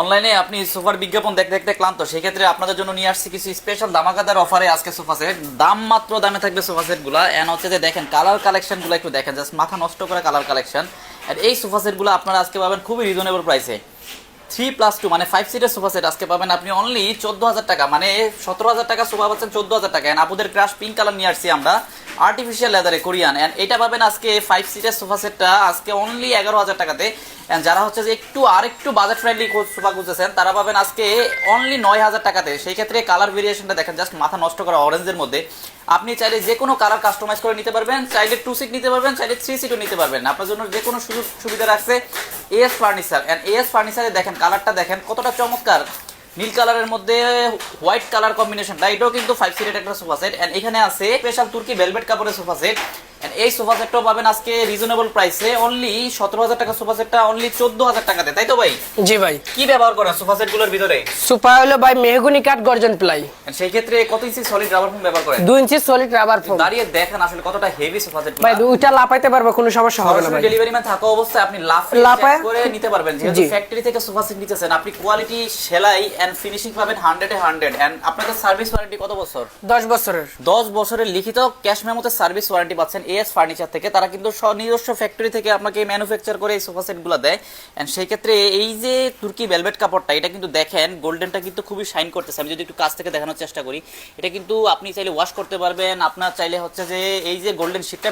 অনলাইনে আপনি সোফার বিজ্ঞাপন দেখতে দেখতে ক্লান্ত, সেই ক্ষেত্রে আপনাদের জন্য নিয়ে আসছি কিছু স্পেশাল ধামাকাদার অফারে আজকে সোফা সেট। দাম মাত্র দামে থাকবে সোফা সেটগুলো। এন্ড হচ্ছে যে দেখেন কালার কালেকশনগুলো একটু দেখেন, জাস্ট মাথা নষ্ট করে কালার কালেকশন। আর এই সোফা সেটগুলো আপনারা আজকে পাবেন খুবই রিজনেবল প্রাইসে। 3+2 মানে 5 সিটের সোফা সেট আজকে পাবেন আপনি অনলি 14,000 টাকা, মানে 17,000 টাকা সোফা পাচ্ছেন 14,000 টাকা। এন্ড আপুদের ক্রাশ পিঙ্ক কালার নিয়ে আসছি আমরা, আর্টিফিশিয়াল লেদারে কোরিয়ান। এন্ড এটা পাবেন আজকে 5 সিটের সোফা সেটটা আজকে অনলি 11,000 টাকাতে। এন্ড যারা হচ্ছে যে একটু বাজেট ফ্রেন্ডলি সোফা খুঁজতেছেন তারা পাবেন আজকে অনলি 9,000 টাকাতে। সেই ক্ষেত্রে কালার ভেরিয়েশনটা দেখেন, জাস্ট মাথা নষ্ট করা অরেঞ্জের মধ্যে। আপনি চাইলে যে কোনো কালার কাস্টমাইজ করে নিতে পারবেন, চাইলে 2 সিট নিতে পারবেন, চাইলে 3 সিটও নিতে পারবেন। আপনার জন্য যে কোনো সুযোগ সুবিধা রাখছে এএস ফার্নিচার। এন্ড এএস ফার্নিচারে দেখেন কালারটা দেখেন কতটা চমৎকার, নীল কালারের মধ্যে হোয়াইট কালার কম্বিনেশনটা। এটাও কিন্তু 5 সিটের একটা সোফা সেট। এন্ড এখানে আছে স্পেশাল তুর্কি ভেলভেট কাপড়ের সোফা সেট। এন্ড এই সোফা সেটটাও পাবেন আজকে রিজনেবল প্রাইসে, অনলি 17,000 টাকা সোফা সেটটা অনলি 14,000 টাকাতে, তাই তো ভাই? জি ভাই। কি ব্যবহার করেন সোফা সেটগুলোর ভিতরে? সোফা হলো ভাই মেহগনি কাঠ গর্জন প্লাই। সেই ক্ষেত্রে কত ইঞ্চি সলিড রাবার ফোম ব্যবহার করেন? 2 ইঞ্চি সলিড রাবার ফোম। দাঁড়িয়ে দেখেন আসলে কতটা হেভি সোফা সেট ভাই দুইটা লাপাইতে পারবে, কোনো সমস্যা হবে না ভাই। ডেলিভারি ম্যান থাকা অবস্থায় আপনি লাফায় করে নিতে পারবেন। যেহেতু ফ্যাক্টরি থেকে সোফা সেট নিতেছেন, আপনি কোয়ালিটি, সেলাই এন্ড ফিনিশিং পাবেন 100 এ 100। এন্ড আপনাদের সার্ভিস ওয়ারেন্টি কত বছর? 10 বছরের। 10 বছরের লিখিত ক্যাশ মেমোতে সার্ভিস ওয়ারেন্টি পাচ্ছেন এএস ফার্নিচার থেকে। তারা কিন্তু নিজস্ব ফ্যাক্টরি থেকে আপনাকে ম্যানুফ্যাকচার করে এই সোফা সেটগুলো দেয়। এন্ড সেই ক্ষেত্রে এই যে তুর্কি ভেলভেট কাপড়টা, এটা কিন্তু দেখেন গোল্ডেনটা কিন্তু খুবই শাইন করতেছে। আমি যদি একটু কাছ থেকে দেখানোর চেষ্টা করি, এটা কিন্তু আপনি চাইলে ওয়াশ করতে পারবেন। আপনার চাইলে হচ্ছে যে এই যে গোল্ডেন শীটটা